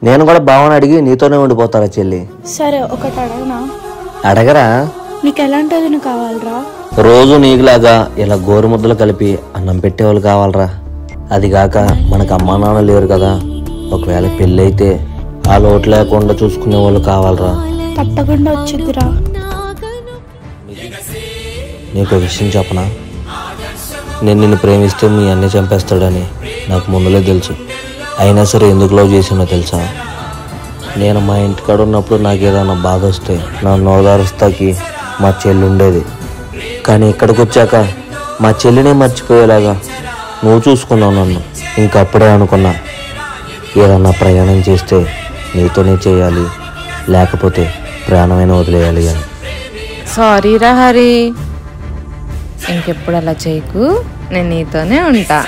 నేను కూడా బావని అడిగి నీతోనే ఉండిపోతారా చెల్లి? సరే, ఒకటి అడగనా? అడగరా. నీకు ఎలాంటి కావాలరా? రోజు నీకులాగా ఇలా గోరుముద్దలు కలిపి అన్నం పెట్టేవాళ్ళు కావాలరా. అది కాక మనకు అమ్మా నాన్న లేరు కదా, ఒకవేళ పెళ్ళి అయితే ఆ లోటు లేకుండా చూసుకునే వాళ్ళు కావాలరా. తప్పకుండా వచ్చిద్దిరా. నీకు విషయం చెప్పనా? నేను నిన్ను ప్రేమిస్తే మీ అన్నీ చంపేస్తాడని నాకు ముందులే తెలుసు. అయినా సరే ఎందుకు లవ్ చేసినో తెలుసా? నేను మా ఇంటికాడ ఉన్నప్పుడు నాకు ఏదైనా బాధ వస్తే నన్ను ఓదారుస్తాకి మా చెల్లి ఉండేది. కానీ ఇక్కడికి వచ్చాక మా చెల్లినే మర్చిపోయేలాగా నువ్వు చూసుకున్నావు నన్ను. ఇంకప్పుడే అనుకున్నా, ఏదన్నా ప్రయాణం చేస్తే నీతోనే చేయాలి, లేకపోతే ప్రాణమైన వదిలేయాలి అని. సారీ రా హరి, ఇంకెప్పుడు అలా చేయకు, నేను నీతోనే ఉంటా.